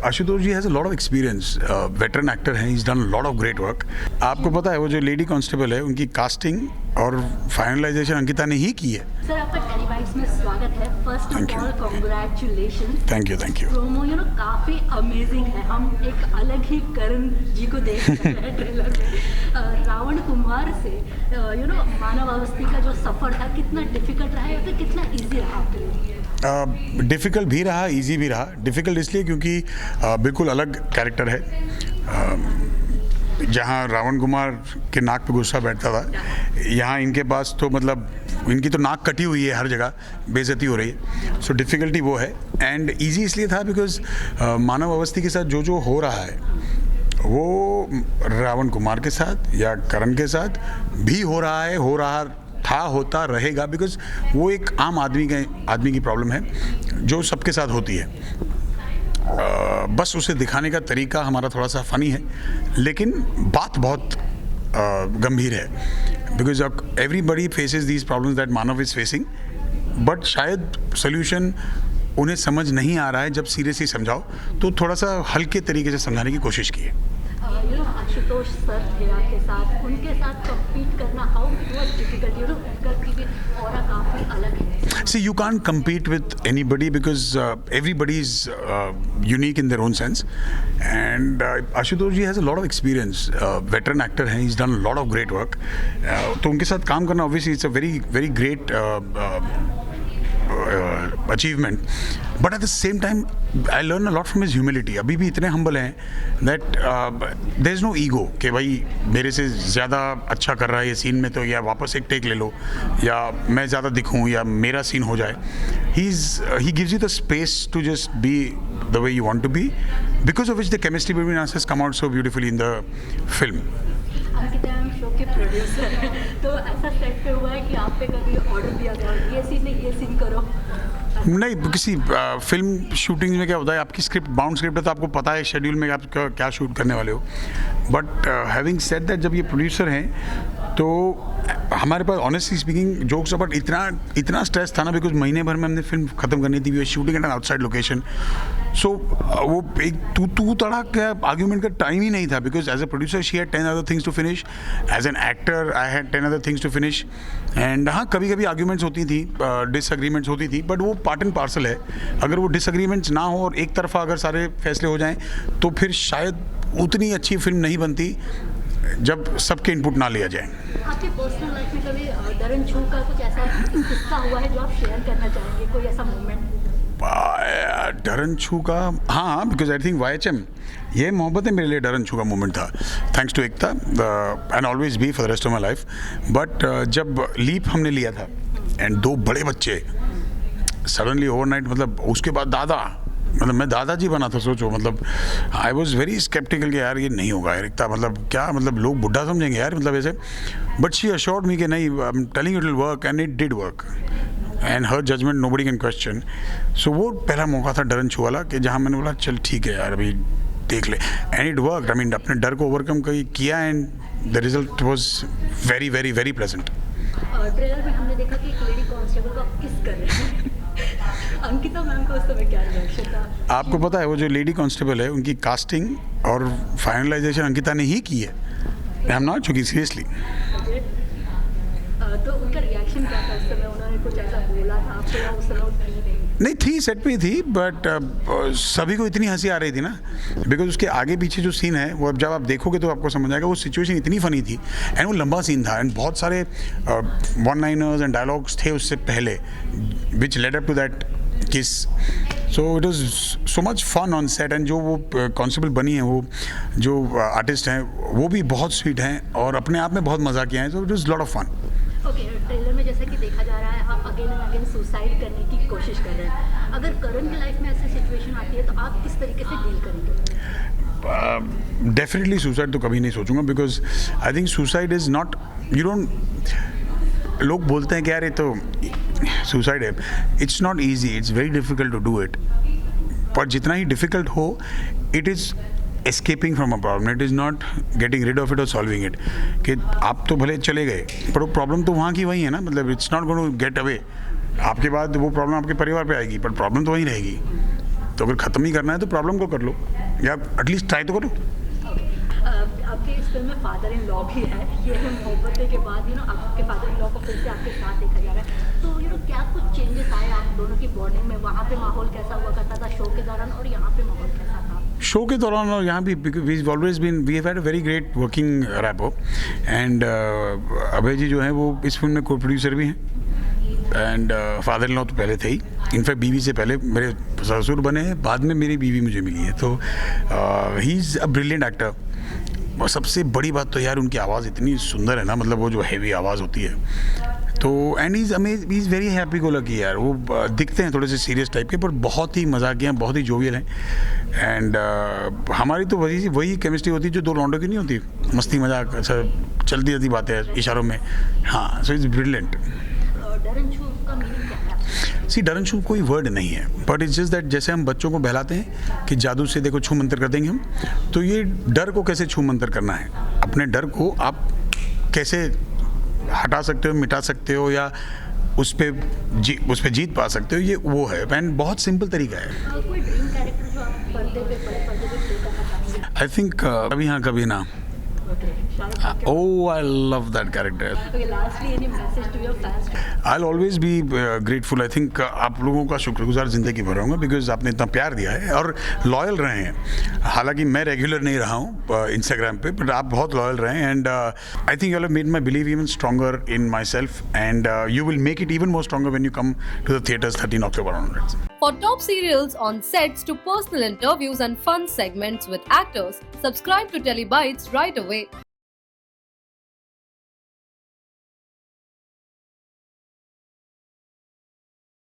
Ashutosh ji has a lot of experience, veteran actor हैं, is done lot of great work. आपको पता है वो जो लेडी कांस्टेबल है उनकी कास्टिंग और फाइनलाइजेशन अंकिता ने ही की है। सर आपका टेलीवाइब्स में स्वागत है। First Thank of you. All congratulations. Thank you. Promo काफी अमेजिंग है। हम एक अलग ही करण जी को देख रहे हैं ट्रेलर में। रावण कुमार से मानव अवस्थी का जो सफर था कितना डिफिकल्ट रहा है, तो कितना इजी रहा आपके लिए? डिफ़िकल्ट भी रहा, इजी भी रहा। डिफ़िकल्ट इसलिए क्योंकि बिल्कुल अलग कैरेक्टर है। जहाँ रावण कुमार के नाक पे गुस्सा बैठता था, यहाँ इनके पास तो मतलब इनकी तो नाक कटी हुई है, हर जगह बेइज्जती हो रही है। सो डिफ़िकल्टी वो है। एंड इजी इसलिए था बिकॉज मानव अवस्थी के साथ जो हो रहा है वो रावण कुमार के साथ या करण के साथ भी हो रहा था, होता रहेगा, बिकॉज वो एक आम आदमी की प्रॉब्लम है जो सबके साथ होती है। बस उसे दिखाने का तरीका हमारा थोड़ा सा फ़नी है, लेकिन बात बहुत गंभीर है। Because everybody faces these problems that Manav is facing, but शायद सोल्यूशन उन्हें समझ नहीं आ रहा है। जब सीरियसली समझाओ तो थोड़ा सा हल्के तरीके से समझाने की कोशिश की है। आशुतोष सर थे आपके साथ, उनके साथ compete करना हाउ इट वाज डिफिकल्ट? उनका भी ऑरा काफी अलग है। See, you can't compete with anybody because everybody is unique in their own sense. And Ashutosh ji has a lot of experience. Veteran actor हैं, he's done a lot of great work. तो उनके साथ काम करना obviously it's a very great achievement. But at the same time, I learn a lot from his humility. अभी भी इतने humble हैं that there is no ego कि भाई मेरे से ज़्यादा अच्छा कर रहा है ये सीन में, तो या वापस एक टेक ले लो या मैं ज़्यादा दिखूँ या मेरा सीन हो जाए। He gives you the space to just be the way you want to be, because of which the chemistry between us has come out so beautifully in the film. Ankita ma'am show के producer हैं, तो ऐसा set पे हुआ है कि आप पे कभी ऑर्डर दिया गया ये सीन नहीं, ये सीन करो? नहीं, किसी फिल्म शूटिंग में क्या होता है, आपकी स्क्रिप्ट बाउंड स्क्रिप्ट है तो आपको पता है शेड्यूल में आप क्या शूट करने वाले हो। बट हैविंग सेड दैट, जब ये प्रोड्यूसर हैं तो हमारे पास ऑनेस्टली स्पीकिंग जोक्स अबाउट इतना स्ट्रेस था ना, बिकॉज महीने भर में हमने फिल्म ख़त्म करनी थी, we were shooting at an outside location. So वो एक तू तड़ाक का आर्ग्यूमेंट का टाइम ही नहीं था, because as a producer she had 10 other things to finish, as an actor I had 10 other things to finish. And हाँ, कभी कभी आर्ग्यूमेंट्स होती थी, डिसएग्रीमेंट्स होती थी, बट वो पार्ट एंड पार्सल है। अगर वो डिसएग्रीमेंट्स ना हो और एक तरफा अगर सारे फैसले हो जाएं तो फिर शायद उतनी अच्छी फिल्म नहीं बनती जब सबके इनपुट ना लिया जाए। आपके पर्सनल लाइफ में कभी डरन छू का कुछ ऐसा किस्सा हुआ है जो आप शेयर करना चाहेंगे, कोई ऐसा मोमेंट? डरन छू का हाँ, बिकॉज आई थिंक YHM ये मोहब्बत है मेरे लिए डरन छू का मोमेंट था, thanks to Ekta and always be for the rest of my life. But जब लीप हमने लिया था एंड 2 बड़े बच्चे सडनली ओवरनाइट, मतलब उसके बाद दादा, मतलब मैं दादाजी बना था, सोचो। मतलब आई वॉज वेरी स्केप्टिकल कि यार ये नहीं होगा यार, एकता मतलब क्या, मतलब लोग बुढ़ा समझेंगे यार, मतलब ऐसे। बट शी अश्योर्ड मी कि नहीं, I am telling it will work, and it did work, and her judgement nobody can question. So वो पहला मौका था डरन छू वाला कि जहाँ मैंने बोला चल ठीक है यार अभी देख ले, and it work. I mean अपने डर को ओवरकम किया and the result was very very very pleasant. Trailer में हमने देखा कि एक लेडी कांस्टेबल को आप किस कर रहे हैं। अंकिता मैम को उस समय क्या रिएक्शन था? आपको पता है वो जो लेडी कांस्टेबल है उनकी कास्टिंग और फाइनलाइजेशन अंकिता ने ही की है। I am not joking, seriously. तो उनका रिएक्शन क्या था उस समय? उन्होंने कुछ ऐसा बोला था आपको या उस समय नहीं थी, सेट पे थी, बट सभी को इतनी हंसी आ रही थी ना, बिकॉज उसके आगे पीछे जो सीन है वो अब जब आप देखोगे तो आपको समझ आएगा। वो सिचुएशन इतनी फ़नी थी एंड वो लंबा सीन था एंड बहुत सारे वन लाइनर्स एंड डायलॉग्स थे उससे पहले which led up to that kiss. So it was so much fun on set. And जो वो कांस्टेबल बनी है, वो जो आर्टिस्ट हैं वो भी बहुत स्वीट हैं और अपने आप में बहुत मज़ा किया है। So it was lot of fun. Okay, trailer में जैसा कि देखा जा रहा है आप अगेन एंड अगेन सुसाइड करने की कोशिश कर रहे हैं। अगर करण की लाइफ में ऐसी सिचुएशन आती है तो आप किस तरीके से डील करेंगे? डेफिनेटली सुसाइड तो कभी नहीं सोचूंगा, because I think suicide is not, you don't, लोग बोलते हैं कि यार ये तो सुसाइड है, it's not easy, it's very difficult to do it. पर जितना ही डिफिकल्ट हो, it is escaping from a problem, it is not getting rid of it और सॉल्विंग इट। कि आप तो भले चले गए पर वो प्रॉब्लम तो वहाँ की वही है ना, मतलब it's not going to get away. आपके बाद वो प्रॉब्लम आपके परिवार पे आएगी पर प्रॉब्लम तो वहीं रहेगी। तो अगर ख़त्म ही करना है तो प्रॉब्लम को कर लो या एटलीस्ट ट्राई तो करो। आपके इस फिल्म में फादर इन लॉ भी है, ये है मोहब्बतें के बाद आपके फादर इन लॉ को फिर से आपके साथ देखा जा रहा है, तो क्या कुछ चेंजेस आए आप दोनों की बॉन्डिंग में? वहाँ पे माहौल कैसा हुआ करता था शो के दौरान और यहाँ पे माहौल कैसा था? शो के दौरान और यहाँ भी we have had a very great working rapport and Abhay ji जो हैं वो इस फिल्म में को प्रोड्यूसर भी हैं एंड फादर इन लॉ तो पहले थे ही, इनफैक्ट बीवी से पहले मेरे ससुर बने हैं, बाद में मेरी बीवी मुझे मिली है। तो he is a brilliant actor. और सबसे बड़ी बात तो यार उनकी आवाज़ इतनी सुंदर है ना, मतलब वो जो हैवी आवाज़ होती है तो and he is very happy go lucky यार। वो दिखते हैं थोड़े से सीरियस टाइप के पर बहुत ही मजाकिया हैं, बहुत ही जोवियल हैं एंड हमारी तो वही केमिस्ट्री होती है जो दो लौंडों की नहीं होती, मस्ती मजाक अच्छा चलती रहती बातें इशारों में। हाँ, सो इट्स ब्रिलियंट। सी डरन छू कोई वर्ड नहीं है बट इट्स जस्ट दैट जैसे हम बच्चों को बहलाते हैं कि जादू से देखो छू मंतर कर देंगे हम, तो ये डर को कैसे छू मंतर करना है, अपने डर को आप कैसे हटा सकते हो, मिटा सकते हो या उस पे जीत पा सकते हो, ये वो है एंड बहुत सिंपल तरीका है। कोई ड्रीम कैरेक्टर जो आप पर्दे पे प्ले करना चाहेंगे? आई थिंक कभी हाँ कभी ना। Oh, I love that character. Okay, lastly, any message to your fans? I'll always be grateful. I think आप लोगों का शुक्रगुजार ज़िंदगी भर रहूँगा बिकॉज आपने इतना प्यार दिया है और लॉयल रहे हैं। हालांकि मैं रेगुलर नहीं रहा हूँ इंस्टाग्राम पे, बट आप बहुत लॉयल रहे हैं and I think you have made my believe even stronger in my self and you will make it even more stronger when you come to the theatres 13 October onwards. For top serials on sets to personal interviews and fun segments with actors, subscribe to Telebytes right away.